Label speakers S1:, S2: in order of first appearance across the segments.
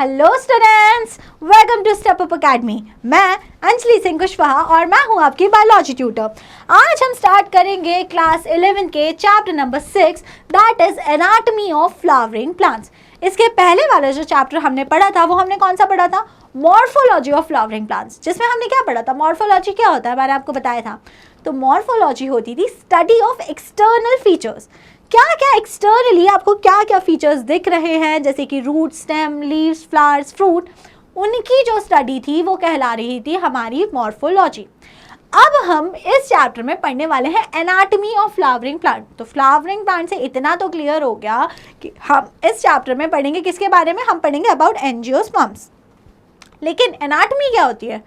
S1: Hello students, welcome to step up academy. मैं अंजलि सिंह कुशवाहा और मैं हूं आपकी बायोलॉजी ट्यूटर। आज हम स्टार्ट करेंगे क्लास 11 के chapter number 6 that is anatomy of flowering plants. इसके पहले वाला जो चैप्टर हमने पढ़ा था वो हमने कौन सा पढ़ा था? मॉर्फोलॉजी ऑफ फ्लावरिंग प्लांट्स, जिसमें हमने क्या पढ़ा था? मॉर्फोलॉजी क्या होता है मैंने आपको बताया था। तो मॉर्फोलॉजी होती थी स्टडी ऑफ एक्सटर्नल फीचर्स, क्या क्या एक्सटर्नली आपको क्या क्या फीचर्स दिख रहे हैं, जैसे कि root, stem, leaves, flowers, fruit, उनकी जो स्टडी थी वो कहला रही थी हमारी मॉर्फोलॉजी। अब हम इस चैप्टर में पढ़ने वाले हैं एनाटॉमी ऑफ फ्लावरिंग प्लांट। तो फ्लावरिंग प्लांट से इतना तो क्लियर हो गया कि हम इस चैप्टर में पढ़ेंगे किसके बारे में? हम पढ़ेंगे अबाउट एंजियोस्पर्म्स। लेकिन एनाटॉमी क्या होती है?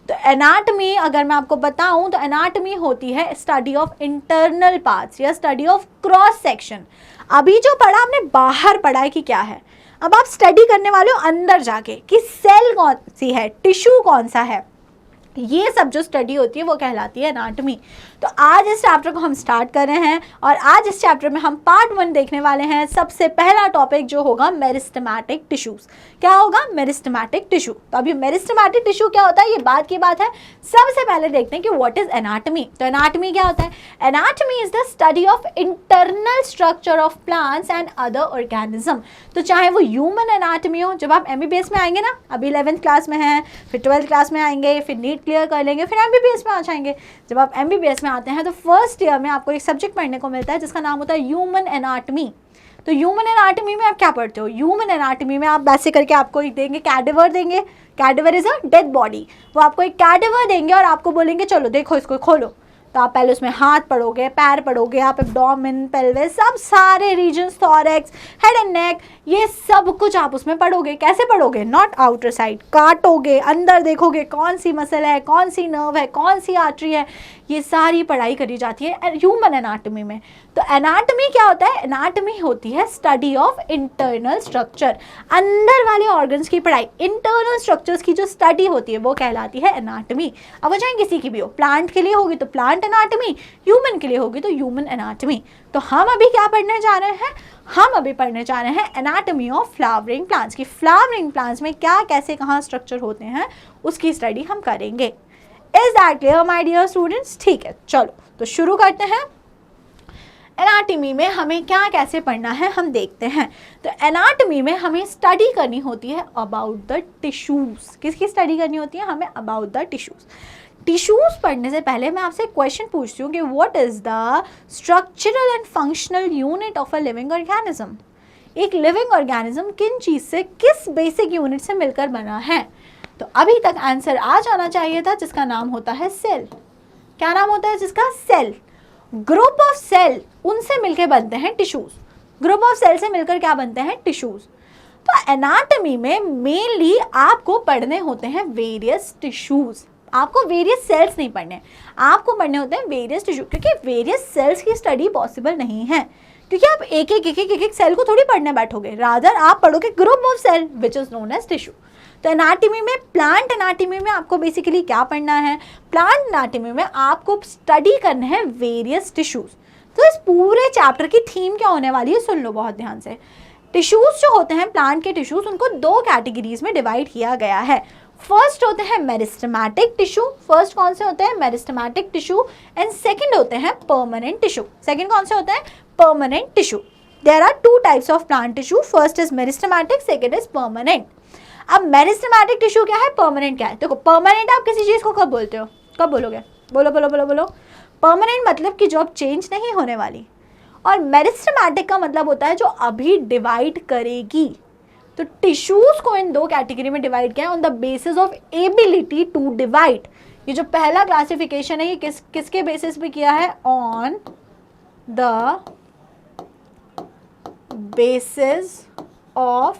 S1: तो एनाटॉमी अगर मैं आपको बताऊं तो एनाटॉमी होती है स्टडी ऑफ इंटरनल पार्ट्स या स्टडी ऑफ क्रॉस सेक्शन। अभी जो पढ़ा हमने बाहर पढ़ा है कि क्या है, अब आप स्टडी करने वाले हो अंदर जाके कि सेल कौन सी है, टिश्यू कौन सा है, ये सब जो स्टडी होती है वो कहलाती है एनाटॉमी। तो आज इस चैप्टर को हम स्टार्ट कर रहे हैं और आज इस चैप्टर में हम पार्ट 1 देखने वाले हैं। सबसे पहला टॉपिक जो होगा मेरिस्टेमेटिक टिश्यूज। क्या होगा? Meristematic tissue. तो अभी मेरिस्टेमेटिक टिश्यू क्या होता है ये बात की बात है। सबसे पहले देखते हैं कि व्हाट इज एनाटॉमी। तो एनाटॉमी क्या होता है? Anatomy is the study of internal structure of plants and other organism. तो चाहे वो ह्यूमन एनाटॉमी हो, जब आप एमबीबीएस में आएंगे ना, अभी 11th क्लास में हैं, फिर 12th क्लास में आएंगे, फिर नीट क्लियर कर लेंगे, फिर एमबीबीएस में आ जाएंगे। जब आप एमबीबीएस में आते हैं तो फर्स्ट ईयर में आपको एक सब्जेक्ट पढ़ने को मिलता है जिसका नाम होता है ह्यूमन एनाटॉमी। तो ह्यूमन एनाटॉमी में आप क्या पढ़ते हो? ह्यूमन एनाटॉमी में आप वैसे करके आपको एक देंगे, कैडेवर देंगे। Cadaver is a dead body. वो आपको एक कैडेवर देंगे और आपको बोलेंगे चलो देखो इसको खोलो। तो आप पहले उसमें हाथ पढ़ोगे, पैर पढ़ोगे, आप एब्डोमेन, पेल्विस, सब सारे regions, thorax, head and neck, ये सब कुछ आप उसमें पढ़ोगे। कैसे पढ़ोगे? नॉट आउटर साइड, काटोगे, अंदर देखोगे कौन सी मसल है, कौन सी नर्व है, कौन सी आर्टरी है, ये सारी पढ़ाई करी जाती है ह्यूमन एनाटॉमी में। तो एनाटॉमी क्या होता है? एनाटॉमी होती है स्टडी ऑफ इंटरनल स्ट्रक्चर, अंदर वाले ऑर्गन्स की पढ़ाई, इंटरनल स्ट्रक्चर्स की जो स्टडी होती है वो कहलाती है एनाटॉमी। अब वो चाहे किसी की भी हो, प्लांट के लिए होगी तो प्लांट एनाटॉमी, ह्यूमन के लिए होगी तो ह्यूमन एनाटॉमी। तो हम अभी क्या पढ़ने जा रहे हैं? हम अभी पढ़ने जा रहे हैं एनाटॉमी ऑफ फ्लावरिंग प्लांट्स की फ्लावरिंग प्लांट्स में क्या कैसे कहाँ स्ट्रक्चर होते हैं उसकी स्टडी हम करेंगे। Is that clear my dear students? ठीक है, चलो तो शुरू करते हैं। एनाटॉमी में हमें क्या कैसे पढ़ना है हम देखते हैं। तो एनाटॉमी में हमें स्टडी करनी होती है अबाउट द टिश्यूज। किसकी स्टडी करनी होती है? हमें अबाउट द टिश्यूज। टिश्यूज पढ़ने से पहले मैं आपसे क्वेश्चन पूछती हूँ कि what is the structural and functional unit of a living organism. एक लिविंग ऑर्गेनिज्म किन चीज से, किस बेसिक यूनिट से मिलकर बना है? तो अभी तक आंसर आ जाना चाहिए था जिसका नाम होता है सेल। क्या नाम होता है जिसका? सेल। ग्रुप ऑफ सेल, उनसे मिलकर बनते हैं टिश्यूज। ग्रुप ऑफ सेल से मिलकर क्या बनते हैं? टिश्यूज। तो एनाटॉमी में मेनली आपको पढ़ने होते हैं वेरियस टिश्यूज। आपको वेरियस सेल्स नहीं पढ़ने, आपको पढ़ने होते हैं वेरियस टिश्यू, क्योंकि वेरियस सेल्स की स्टडी पॉसिबल नहीं है, क्योंकि आप एक एक सेल को थोड़ी पढ़ने बैठोगे। रादर आप पढ़ोगे group of cell which is known as tissue. तो एनाटॉमी में, प्लांट एनाटॉमी में आपको बेसिकली क्या पढ़ना है? प्लांट एनाटॉमी में आपको स्टडी करना है वेरियस टिश्यूज। तो इस पूरे चैप्टर की थीम क्या होने वाली है सुन लो बहुत ध्यान से। टिश्यूज जो होते हैं प्लांट के टिश्यूज, उनको दो कैटेगरीज में डिवाइड किया गया है। फर्स्ट होते हैं मेरिस्टेमेटिक टिश्यू। फर्स्ट कौन से होते हैं? Meristematic tissue. एंड सेकंड होते हैं परमानेंट टिश्यू। सेकंड कौन से होते हैं? Permanent tissue. There are two types of plant tissue, first is meristematic, second is permanent. अब मेरिस्टेमेटिक टिश्यू क्या है, परमानेंट क्या है? देखो, परमानेंट आप किसी चीज को कब बोलते हो? कब बोलोगे? बोलो बोलो बोलो बोलो। परमानेंट मतलब कि जो अब चेंज नहीं होने वाली, और मेरिस्टेमेटिक का मतलब होता है जो अभी डिवाइड करेगी। तो टिश्यूज को इन दो कैटेगरी में डिवाइड किया on the basis of ability to divide. ये जो पहला क्लासिफिकेशन है ये किसके बेसिस पे किया है? On the basis of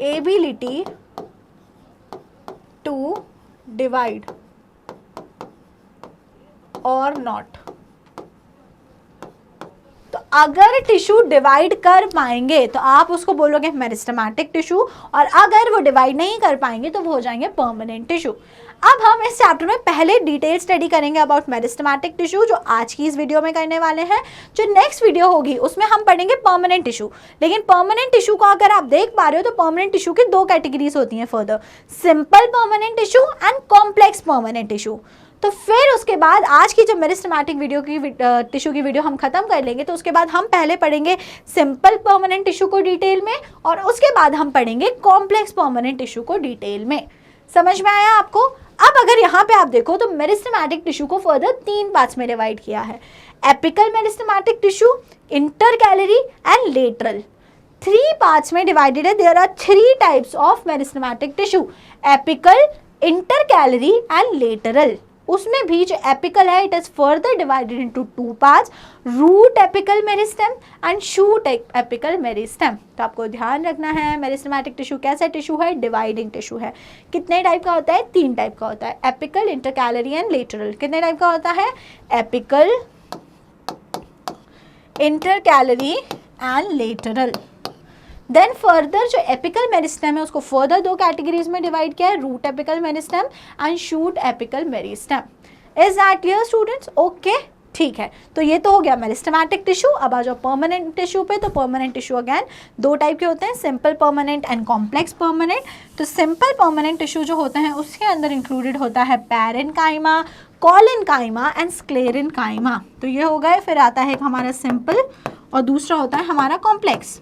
S1: ability to divide और नॉट। तो अगर टिश्यू डिवाइड कर पाएंगे तो आप उसको बोलोगे मेरिस्टेमेटिक टिश्यू, और अगर वो डिवाइड नहीं कर पाएंगे तो वो हो जाएंगे परमानेंट टिश्यू। अब हम इस चैप्टर में पहले डिटेल स्टडी करेंगे अबाउट मेरिस्टेमेटिक टिश्यू, जो आज की इस वीडियो में करने वाले हैं। जो नेक्स्ट वीडियो होगी उसमें हम पढ़ेंगे परमानेंट टिश्यू। लेकिन परमानेंट टिश्यू को अगर आप देख पा रहे हो तो परमानेंट टिश्यू की दो कैटेगरीज होती हैं further, simple permanent tissue and complex permanent tissue. तो फिर उसके बाद आज की जब मेरिस्टेमेटिक वीडियो की टिश्यू की वीडियो हम खत्म कर लेंगे तो उसके बाद हम पहले पढ़ेंगे सिंपल परमानेंट टिश्यू को डिटेल में, और उसके बाद हम पढ़ेंगे कॉम्प्लेक्स परमानेंट टिश्यू को डिटेल में। समझ में आया आपको? अब अगर यहाँ पे आप देखो तो मेरिस्टेमेटिक टिश्यू को फर्दर 3 पार्ट्स में डिवाइड किया है, apical meristematic tissue, intercalary and lateral. 3 parts में डिवाइडेड है। There are 3 types of meristematic tissue, apical, intercalary and lateral. उसमें भी जो एपिकल है it is further divided into 2 parts, root apical meristem and shoot apical meristem. तो आपको ध्यान रखना है मेरिस्टेमेटिक टिश्यू कैसा टिश्यू है, डिवाइडिंग टिश्यू है। कितने टाइप का होता है? 3 टाइप का होता है, एपिकल, इंटरकैलरी एंड लेटरल। कितने टाइप का होता है? Apical, intercalary and lateral. Then further जो एपिकल मेरिस्टेम है उसको फर्दर 2 कैटेगरीज में डिवाइड किया है, root apical meristem and shoot apical meristem. Is that clear students? Okay, ठीक है। तो ये तो हो गया मेरिस्टेमेटिक टिश्यू। अब आ जाओ परमानेंट टिश्यू पे। तो परमानेंट टिश्यू अगेन 2 टाइप के होते हैं, simple permanent and complex permanent. तो सिंपल परमानेंट टिश्यू जो होते हैं उसके अंदर इंक्लूडेड होता है पैरेन्काइमा, कॉलेन्काइमा एंड स्क्लेरेन्काइमा। तो ये हो गए। फिर आता है एक हमारा सिंपल और दूसरा होता है हमारा कॉम्प्लेक्स।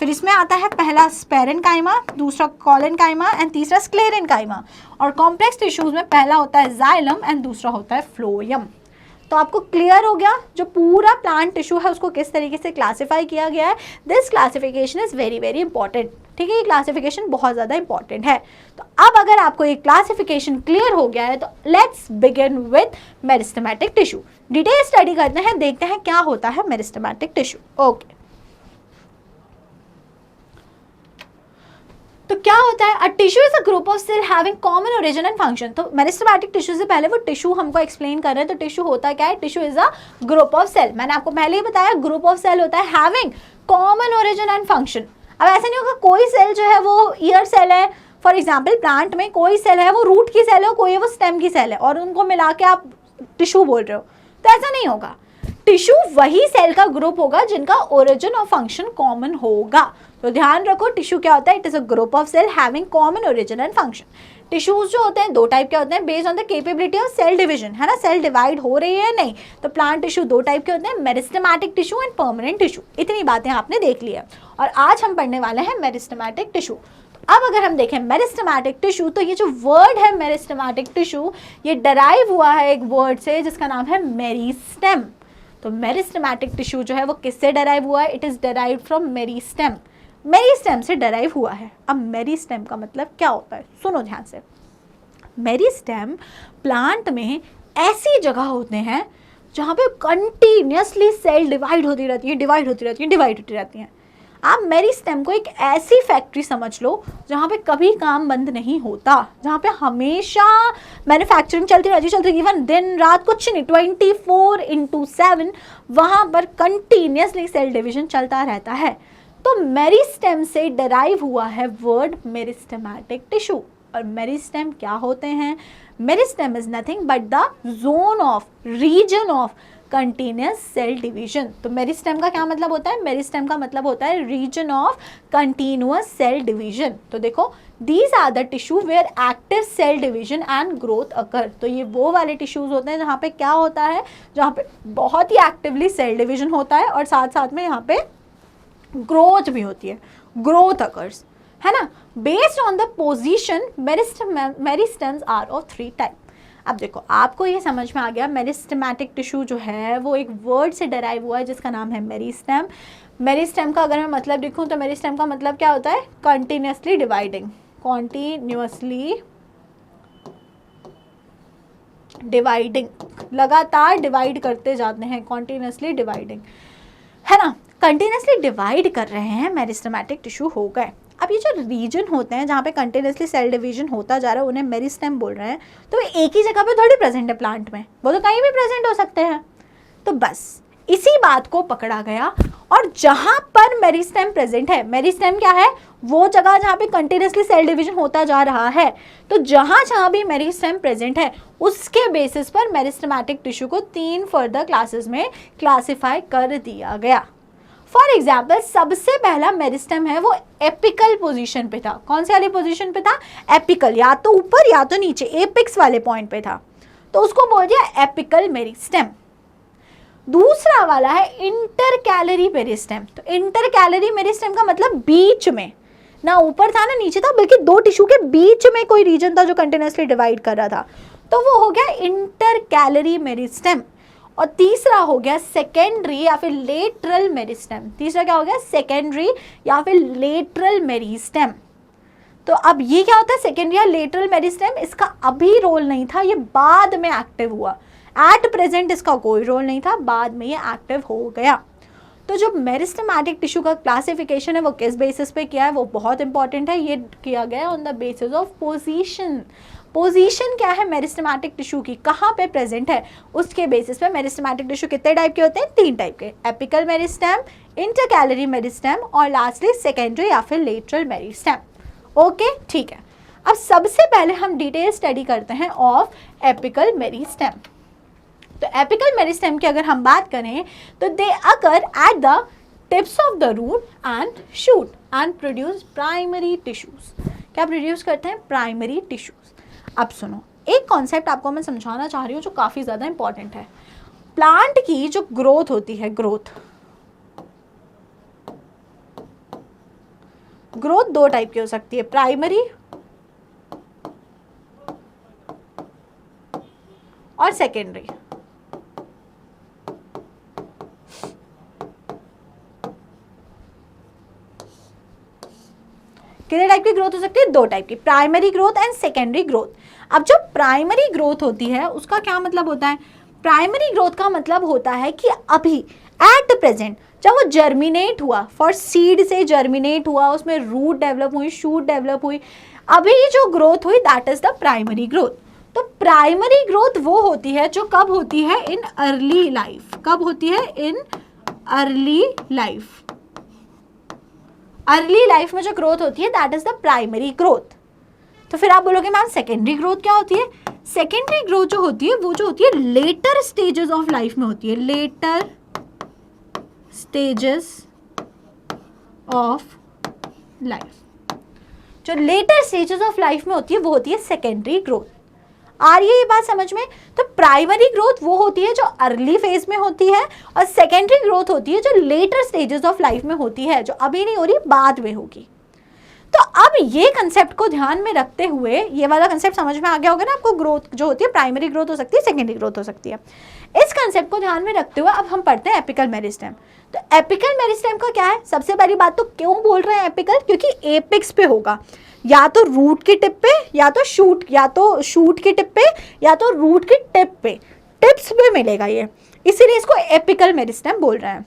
S1: फिर इसमें आता है पहला पैरेन्काइमा, दूसरा कॉलेन्काइमा एंड तीसरा स्क्लेरेन्काइमा। और कॉम्प्लेक्स टिश्यूज में पहला होता है जाइलम एंड दूसरा होता है फ्लोएम। तो आपको क्लियर हो गया जो पूरा प्लांट टिश्यू है उसको किस तरीके से क्लासिफाई किया गया है। This classification is very very important. ठीक है, ये क्लासिफिकेशन बहुत ज़्यादा इंपॉर्टेंट है। तो अब अगर आपको ये क्लासिफिकेशन क्लियर हो गया है तो let's begin with meristematic tissue. Detail study करते हैं, देखते हैं क्या होता है मेरिस्टेमेटिक टिश्यू। ओके, तो क्या होता है? A tissue is a group of cell having common origin and function. तो मेरिस्टेमेटिक टिश्यू से पहले वो टिश्यू हमको एक्सप्लेन कर रहे हैं। तो टिश्यू होता क्या है? Tissue is a group of cell. मैंने आपको पहले ही बताया ग्रुप ऑफ सेल होता है having common origin and function. अब ऐसा नहीं होगा कोई सेल जो है वो ईयर सेल है, फॉर एग्जाम्पल प्लांट में कोई सेल है वो रूट की सेल है, कोई है वो स्टेम की सेल है, और उनको मिला के आप टिश्यू बोल रहे हो, तो ऐसा नहीं होगा। टिश्यू वही सेल का ग्रुप होगा जिनका ओरिजिन और फंक्शन कॉमन होगा। तो ध्यान रखो टिश्यू क्या होता है? It is a group of cell having common origin and function. Tissues जो होते हैं 2 टाइप के होते हैं based on the capability of cell division, है ना, सेल डिवाइड हो रही है या नहीं। तो प्लांट टिश्यू 2 टाइप के होते हैं, meristematic tissue and permanent tissue. इतनी बातें आपने देख ली है और आज हम पढ़ने वाले हैं मेरिस्टेमेटिक टिश्यू। अब अगर हम देखें मेरिस्टेमेटिक टिश्यू, तो ये जो वर्ड है मेरिस्टेमेटिक टिश्यू ये डराइव हुआ है एक वर्ड से जिसका नाम है मेरिस्टेम। तो मेरिस्टेमेटिक टिश्यू जो है वो किससे डराइव हुआ है? It is derive from meristem. Meristem से डराइव हुआ है। अब मेरिस्टेम का मतलब क्या होता है? सुनो ध्यान से। मेरिस्टेम प्लांट में ऐसी जगह होते हैं जहाँ पे कंटिन्यूसली सेल डिवाइड होती रहती है, डिवाइड होती रहती है, डिवाइड होती रहती हैं। आप मेरिस्टेम को एक ऐसी फैक्ट्री समझ लो जहाँ पे कभी काम बंद नहीं होता, जहाँ पे हमेशा मैन्युफैक्चरिंग चलती रहती है, इवन दिन रात कुछ नहीं, 24/7 वहाँ पर कंटिन्यूसली सेल डिवीजन चलता रहता है। तो मेरिस्टेम से डराइव हुआ है वर्ड मेरिस्टेमेटिक टिश्यू। और मेरिस्टेम क्या होते हैं? Meristem is nothing but the zone of, region of continuous cell division. तो मेरिस्टेम का क्या मतलब होता है? मेरिस्टेम का मतलब होता है reason of continuous cell division. तो देखो these are the tissue where active cell division and growth occur. तो ये वो वाले टिश्यूज होते हैं जहाँ पे क्या होता है? जहाँ पे बहुत ही एक्टिवली सेल डिवीजन होता है और साथ साथ में यहाँ पे ग्रोथ भी होती है, ग्रोथ अकर्स, है ना। Based on the position meristems are of 3 type. अब देखो आपको ये समझ में आ गया मेरिस्टेमेटिक टिश्यू जो है वो एक वर्ड से डराइव हुआ है जिसका नाम है मेरिस्टेम। मेरिस्टेम का अगर मैं मतलब लिखूं तो मेरिस्टेम का मतलब क्या होता है? कंटिन्यूसली डिवाइडिंग, कॉन्टिन्यूसली डिवाइडिंग, लगातार डिवाइड करते जाते हैं, कॉन्टिन्यूसली डिवाइडिंग, है ना। कंटिन्यूसली डिवाइड कर रहे हैं, मेरिस्टेमेटिक टिश्यू हो गए। अब ये जो रीजन होते हैं जहाँ पे कंटिन्यूसली सेल डिवीजन होता जा रहा है उन्हें मेरिस्टेम बोल रहे हैं। तो वो एक ही जगह पे थोड़ी प्रेजेंट है प्लांट में, वो तो कहीं भी प्रेजेंट हो सकते हैं। तो बस इसी बात को पकड़ा गया और जहां पर मेरिस्टेम प्रेजेंट है, मेरिस्टेम क्या है, वो जगह जहां पे कंटिन्यूसली सेल डिवीजन होता जा रहा है, तो जहां जहां भी मेरिस्टेम प्रेजेंट है उसके बेसिस पर मेरिस्टेमेटिक टिश्यू को 3 फर्दर क्लासेस में क्लासिफाई कर दिया गया। फॉर एग्जाम्पल, सबसे पहला मेरिस्टेम है वो एपिकल पोजीशन पे था। कौन से वाली पोजीशन पे था? एपिकल, या तो ऊपर या तो नीचे, एपिक्स वाले पॉइंट पे था, तो उसको बोल दिया एपिकल मेरिस्टेम। दूसरा वाला है इंटरकैलरी मेरिस्टेम। तो इंटरकैलरी मेरिस्टेम का मतलब बीच में, ना ऊपर था ना नीचे था, बल्कि दो टिश्यू के बीच में कोई रीजन था जो कंटिन्यूसली डिवाइड कर रहा था, तो वो हो गया इंटरकैलरी मेरिस्टेम। और तीसरा हो गया सेकेंडरी या फिर लेटरल मेरिस्टेम। तीसरा क्या हो गया? सेकेंडरी या फिर लेटरल मेरिस्टेम। तो अब ये क्या होता है सेकेंडरी या लेटरल मेरिस्टेम? इसका अभी रोल नहीं था, ये बाद में एक्टिव हुआ। एट प्रेजेंट इसका कोई रोल नहीं था, बाद में ये एक्टिव हो गया। तो जो मेरिस्टेमेटिक टिश्यू का क्लासिफिकेशन है वो किस बेसिस पे किया है, वो बहुत इंपॉर्टेंट है। ये किया गया on the basis of position. Position क्या है मेरिस्टेमेटिक टिश्यू की, कहाँ पे प्रेजेंट है, उसके बेसिस पे मेरिस्टेमेटिक टिश्यू कितने टाइप के होते हैं? 3 टाइप के, एपिकल मेरिस्टेम, इंटरकैलरी मेरिस्टेम और लास्टली सेकेंडरी या फिर लेटरल मेरिस्टेम। ओके, ठीक है। अब सबसे पहले हम डिटेल स्टडी करते हैं ऑफ एपिकल मेरिस्टेम। तो एपिकल मेरिस्टेम की अगर हम बात करें तो they occur at the tips of the root and shoot and produce primary tissues. क्या प्रोड्यूस करते हैं? Primary tissues. अब सुनो, एक कॉन्सेप्ट आपको मैं समझाना चाह रही हूँ जो काफ़ी ज़्यादा इंपॉर्टेंट है। प्लांट की जो ग्रोथ होती है, ग्रोथ 2 टाइप की हो सकती है, प्राइमरी और सेकेंडरी। कितने टाइप की ग्रोथ हो सकती है? 2 टाइप की, primary growth and secondary growth. अब जो प्राइमरी ग्रोथ होती है उसका क्या मतलब होता है? प्राइमरी ग्रोथ का मतलब होता है कि अभी एट प्रेजेंट जब वो जर्मिनेट हुआ, फॉर सीड से जर्मिनेट हुआ, उसमें रूट डेवलप हुई, शूट डेवलप हुई, अभी जो ग्रोथ हुई that is the primary growth. तो प्राइमरी ग्रोथ वो होती है जो कब होती है? In early life. कब होती है? In early life. Early life में जो ग्रोथ होती है that is the primary growth. तो फिर आप बोलोगे मैम सेकेंडरी ग्रोथ क्या होती है? सेकेंडरी ग्रोथ जो होती है वो जो होती है लेटर स्टेजेस ऑफ लाइफ में होती है, लेटर स्टेजेस ऑफ लाइफ। जो लेटर स्टेजेस ऑफ लाइफ में होती है वो होती है सेकेंडरी ग्रोथ। आ रही है ये बात समझ में? तो प्राइमरी ग्रोथ वो होती है जो अर्ली फेज में होती है और सेकेंडरी ग्रोथ होती है जो लेटर स्टेजेस ऑफ लाइफ में होती है, जो अभी नहीं हो रही, बाद में होगी। तो अब ये कंसेप्ट को ध्यान में रखते हुए, ये वाला कंसेप्ट समझ में आ गया होगा ना आपको, ग्रोथ जो होती है प्राइमरी ग्रोथ हो सकती है, सेकेंडरी ग्रोथ हो सकती है। इस कंसेप्ट को ध्यान में रखते हुए अब हम पढ़ते हैं एपिकल मेरिस्टेम। तो एपिकल मेरिस्टेम का क्या है? सबसे पहली बात तो क्यों बोल रहे हैं एपिकल? क्योंकि एपिक्स पे होगा, या तो रूट की टिप पे, या तो शूट की टिप पे, या तो रूट की टिप पे, टिप्स पे मिलेगा ये, इसीलिए इसको एपिकल मेरिस्टेम बोल रहे हैं।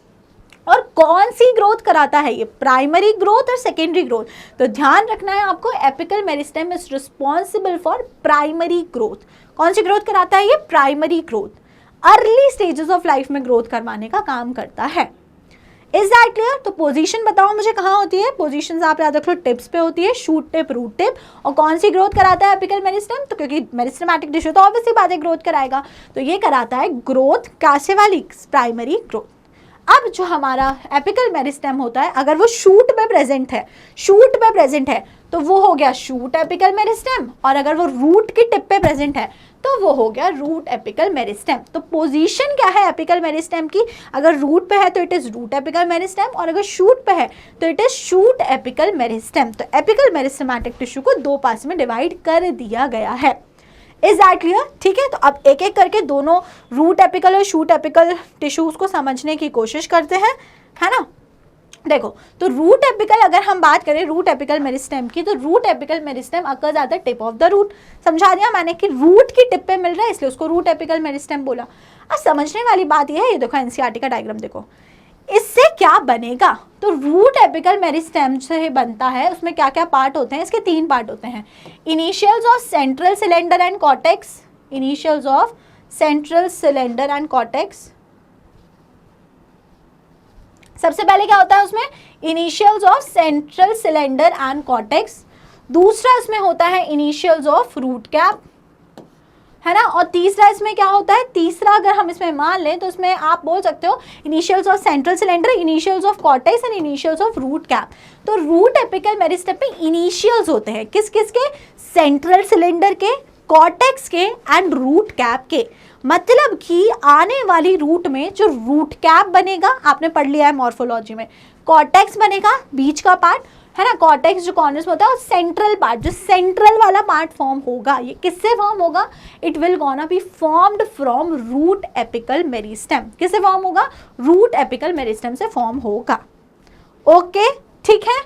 S1: और कौन सी ग्रोथ कराता है ये? प्राइमरी ग्रोथ और सेकेंडरी ग्रोथ। तो ध्यान रखना है आपको, apical meristem is responsible for primary growth. कौन सी ग्रोथ कराता है ये? Primary growth. Early stages of life में ग्रोथ करवाने का काम करता है। Is that clear? तो पोजीशन बताओ मुझे कहाँ होती है? पोजीशन आप याद रख लो, टिप्स पे होती है, शूट टिप, रूट टिप। और कौन सी ग्रोथ कराता है एपिकल मेरिस्टेम? तो क्योंकि मेरिस्टेमेटिक टिश्यू तो ऑब्वियसली बात है ग्रोथ कराएगा, तो ये कराता है ग्रोथ कैसे वाली? Primary growth. अब जो हमारा एपिकल मेरिस्टेम होता है, अगर वो शूट पे प्रेजेंट है, तो वो हो गया शूट एपिकल मेरिस्टेम, और अगर वो रूट की टिप पे प्रेजेंट है तो वो हो गया रूट एपिकल मेरिस्टेम। तो पोजीशन क्या है एपिकल मेरिस्टेम की? अगर रूट पे है तो it is root apical meristem, और अगर शूट पे है तो it is shoot apical meristem. तो एपिकल मेरिस्टेमेटिक टिश्यू को 2 पार्ट्स में डिवाइड कर दिया गया है। Is that clear? ठीक है, तो अब एक एक करके दोनों रूट एपिकल और शूट एपिकल टिश्यूज को समझने की कोशिश करते हैं, है ना। देखो, तो रूट एपिकल अगर हम बात करें रूट एपिकल मेरिस्टेम की, तो root apical meristem occurs at the tip of the root. समझा दिया मैंने कि रूट की टिप पे मिल रहा है, इसलिए उसको रूट एपिकल मेरिस्टेम बोला। अब समझने वाली बात यह है, ये देखो एनसीईआरटी का डायग्राम देखो, इससे क्या बनेगा? तो रूट एपिकल मेरिस्टेम से बनता है, उसमें क्या क्या पार्ट होते हैं? इसके 3 पार्ट होते हैं। Initials of central cylinder and cortex, initials of central cylinder and cortex, सबसे पहले क्या होता है उसमें, initials of central cylinder and cortex, दूसरा इसमें होता है इनिशियल्स ऑफ रूट कैप, है ना, और तीसरा इसमें क्या होता है, तीसरा अगर हम इसमें मान लें तो इसमें आप बोल सकते हो initials of central cylinder, initials of cortex and initials of root cap. तो रूट एपिकल मेरिस्टेम में इनिशियल्स होते हैं किस किस के, सेंट्रल सिलेंडर के, कॉर्टेक्स के एंड रूट कैप के। मतलब कि आने वाली रूट में जो रूट कैप बनेगा, आपने पढ़ लिया है मॉर्फोलॉजी में, कॉर्टेक्स बनेगा बीच का पार्ट, है ना, कॉर्टेक्स जो कॉर्नर्स में होता है, और सेंट्रल पार्ट जो सेंट्रल वाला पार्ट फॉर्म होगा, ये किससे फॉर्म होगा, it will gonna be formed from root apical meristem. किससे फॉर्म होगा, रूट एपिकल मेरिस्टेम से फॉर्म होगा। ओके, ठीक है।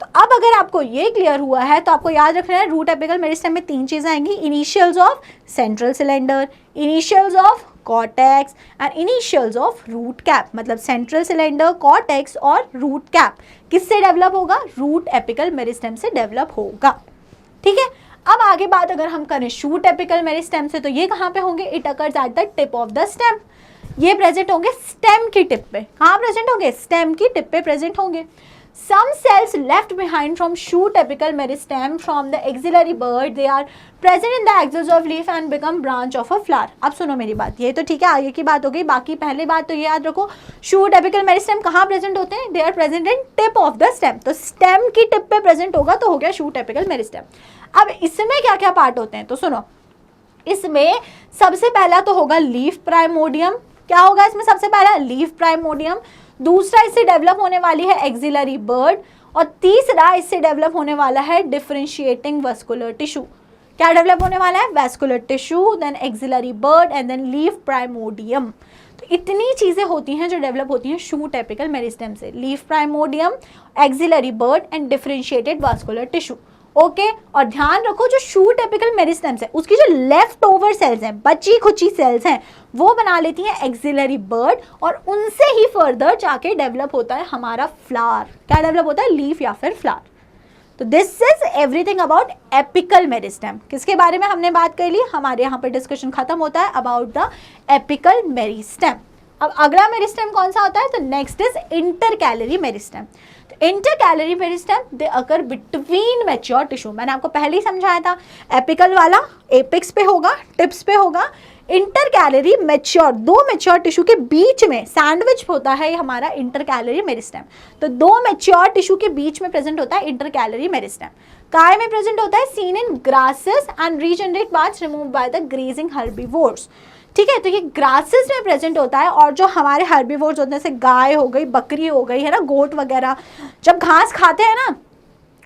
S1: तो अब अगर आपको ये क्लियर हुआ है तो आपको याद रखना है रूट एपिकल मेरिस्टेम में 3 चीजें आएंगी, initials of central cylinder, initials of cortex and initials of root cap. मतलब सेंट्रल सिलेंडर, कॉर्टेक्स और रूट कैप किससे डेवलप होगा, रूट एपिकल मेरिस्टेम से डेवलप होगा। ठीक है। अब आगे बात अगर हम करें शूट एपिकल मेरिस्टेम से, तो ये कहाँ पे होंगे, it occurs at the tip of the stem. ये प्रेजेंट होंगे स्टेम की टिप पे। कहाँ प्रेजेंट होंगे, स्टेम की टिप पे प्रेजेंट होंगे। Some cells left behind from shoot apical meristem from the axillary bud, they are present in the axils of leaf and become branch of a flower। अब सुनो मेरी बात, ये तो ठीक है, आगे की बात हो गई। बाकी पहले बात तो ये याद रखो, शूट एपिकल मेरिस्टेम कहाँ प्रेजेंट होते हैं, they are present in tip of the stem. तो स्टेम की टिप पे प्रेजेंट होगा तो हो गया शूट एपिकल मेरिस्टेम। अब इसमें क्या क्या पार्ट होते हैं, तो सुनो, इसमें सबसे पहला तो होगा लीफ प्राइमोडियम। क्या होगा इसमें, सबसे पहला लीफ प्राइमोडियम, दूसरा इससे डेवलप होने वाली है एक्सिलरी बर्ड, और तीसरा इससे डेवलप होने वाला है डिफरेंशिएटिंग वस्कुलर टिश्यू। क्या डेवलप होने वाला है, vascular tissue, then axillary bud and then leaf primordium. तो इतनी चीजें होती हैं जो डेवलप होती हैं शूट एपिकल मेरिस्टेम से, leaf primordium, axillary bud and differentiated vascular tissue. Okay, और ध्यान रखो जो शूट एपिकल मेरिस्टेम है उसकी जो लेफ्ट ओवर सेल्स हैं, बची खुची सेल्स हैं, वो बना लेती हैं एक्सिलरी बर्ड, और उनसे ही फर्दर जाके डेवलप होता है हमारा फ्लावर। क्या डेवलप होता है, लीफ या फिर फ्लावर। तो this is everything about apical meristem. किसके बारे में हमने बात कर ली, हमारे यहाँ पे डिस्कशन खत्म होता है अबाउट द एपिकल मेरिस्टेम। अब अगला मेरिस्टेम कौन सा होता है, तो next is intercalary meristem. Intercalary meristem they occur between mature tissue. मैंने आपको पहले ही समझाया था, एपिकल वाला एपिक्स पे होगा, टिप्स पे होगा, इंटरकैलरी मैच्योर, दो मैच्योर टिश्यू के बीच में सैंडविच होता है हमारा इंटरकैलरी मेरिस्टेम। तो दो मैच्योर टिश्यू के बीच में प्रेजेंट होता है इंटरकैलरी मेरिस्टेम। काय में प्रेजेंट होता है, seen in grasses and regenerate parts remove by the grazing herbivores. ठीक है, तो ये ग्रासेस में प्रेजेंट होता है, और जो हमारे हर्बीवोर्स होते हैं जैसे गाय हो गई, बकरी हो गई, है ना, गोट वगैरह, जब घास खाते हैं ना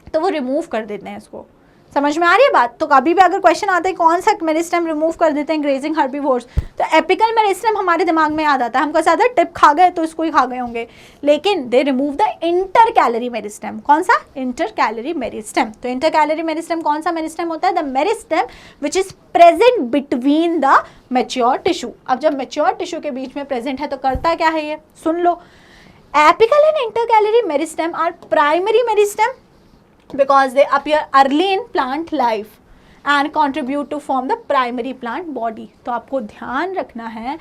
S1: तो वो रिमूव कर देते हैं इसको। समझ में आ रही है बात। तो कभी भी अगर क्वेश्चन आता है कौन सा मेरिस्टेम रिमूव कर देते हैं ग्रेजिंग हर्बीवोर्स, तो एपिकल मेरिस्टेम हमारे दिमाग में याद आता है, हमको ऐसा आता है टिप खा गए तो इसको ही खा गए होंगे, लेकिन they remove the intercalary meristem. कौन सा, इंटरकैलरी मेरिस्टेम। तो इंटरकैलरी मेरिस्टेम कौन सा मेरिस्टेम होता है, the meristem which is present between the mature tissue. अब जब मैच्योर टिश्यू के बीच में प्रेजेंट है तो करता क्या है, ये सुन लो, apical and intercalary meristem are primary meristem because they appear early in plant life and contribute to form the primary plant body। तो आपको ध्यान रखना है,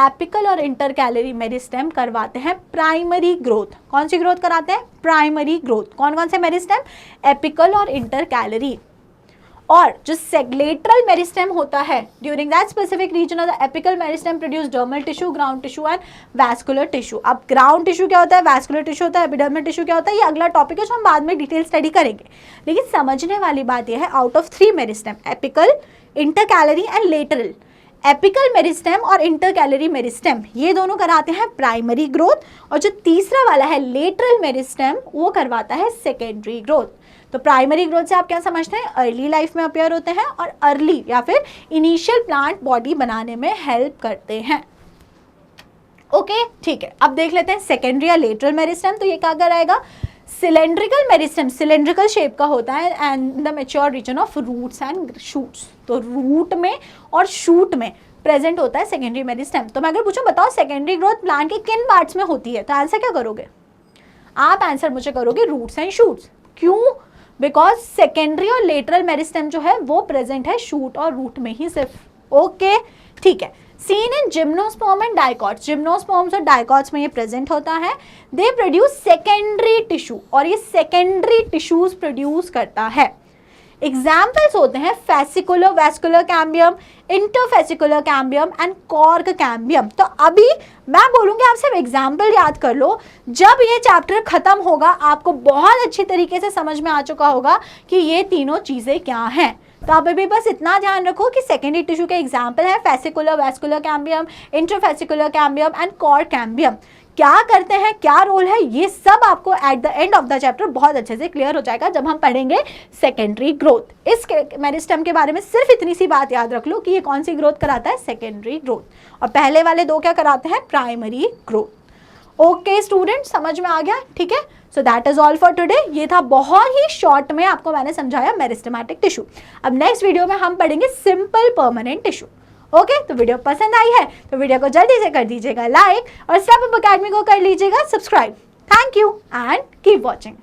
S1: एपिकल और इंटरकैलरी मेरिस्टेम करवाते हैं प्राइमरी ग्रोथ। कौन सी ग्रोथ कराते हैं, प्राइमरी ग्रोथ। कौन कौन से मेरिस्टेम, एपिकल और इंटरकैलरी। और जो सेगलेटरल मेरिस्टेम होता है, during that specific region of the apical meristem produce dermal tissue, ground tissue and vascular tissue. अब ग्राउंड टिश्यू क्या होता है, वैस्कुलर टिश्यू होता है, एपिडर्मल टिश्यू क्या होता है, ये अगला टॉपिक है जो हम बाद में डिटेल स्टडी करेंगे। लेकिन समझने वाली बात यह है, out of 3 meristem, apical, intercalary and lateral, apical meristem और इंटरकैलरी मेरिस्टेम ये दोनों कराते हैं प्राइमरी ग्रोथ, और जो तीसरा वाला है लेटरल मेरिस्टेम वो करवाता है सेकेंडरी ग्रोथ। तो प्राइमरी ग्रोथ से आप क्या समझते हैं, अर्ली लाइफ में अपियर होते हैं और अर्ली या फिर इनिशियल प्लांट बॉडी बनाने में हेल्प करते हैं। ओके, ठीक है। अब देख लेते हैं सेकेंडरी या लेटरल मेरिस्टेम। तो ये क्या कराएगा, सिलेंड्रिकल मेरिस्टेम, सिलेंड्रिकल शेप का होता है and the mature region of roots and shoots. तो रूट में और शूट में प्रेजेंट होता है सेकेंडरी मेरिस्टेम। तो मैं अगर पूछूं बताओ सेकेंडरी ग्रोथ प्लांट के किन पार्ट्स में होती है, तो आंसर क्या करोगे आप, आंसर मुझे करोगे रूट्स एंड शूट्स। क्यों, बिकॉज सेकेंडरी और लेटरल मेरिस्टेम जो है वो प्रेजेंट है शूट और रूट में ही सिर्फ। ओके, ठीक है। Seen in gymnosperm and dicots, gymnosperms और डाइकॉट्स में ये प्रेजेंट होता है। दे प्रोड्यूस सेकेंडरी टिश्यू, और ये सेकेंडरी टिश्यूज प्रोड्यूस करता है। एग्जाम्पल्स होते हैं fascicular vascular cambium, interfascicular cambium and cork cambium. तो अभी मैं बोलूँगी आप सिर्फ एग्जाम्पल याद कर लो, जब ये चैप्टर खत्म होगा आपको बहुत अच्छी तरीके से समझ में आ चुका होगा कि ये तीनों चीज़ें क्या हैं। तो आप अभी बस इतना ध्यान रखो कि सेकेंडरी टिश्यू के एग्जाम्पल है fascicular vascular cambium, interfascicular cambium and cork cambium. क्या करते हैं, क्या रोल है, ये सब आपको at the end of the chapter बहुत अच्छे से क्लियर हो जाएगा जब हम पढ़ेंगे सेकेंडरी ग्रोथ। इस मेरिस्टेम के बारे में सिर्फ इतनी सी बात याद रख लो कि ये कौन सी ग्रोथ कराता है, सेकेंडरी ग्रोथ, और पहले वाले दो क्या कराते हैं, प्राइमरी ग्रोथ। ओके स्टूडेंट, समझ में आ गया, ठीक है। So that is all for today. ये था बहुत ही शॉर्ट में आपको मैंने समझाया मेरिस्टेमेटिक टिश्यू। अब नेक्स्ट वीडियो में हम पढ़ेंगे सिंपल परमानेंट टिश्यू। ओके, तो वीडियो पसंद आई है तो वीडियो को जल्दी से कर दीजिएगा लाइक, और स्टेप अप एकेडमी को कर लीजिएगा subscribe. Thank you and keep watching.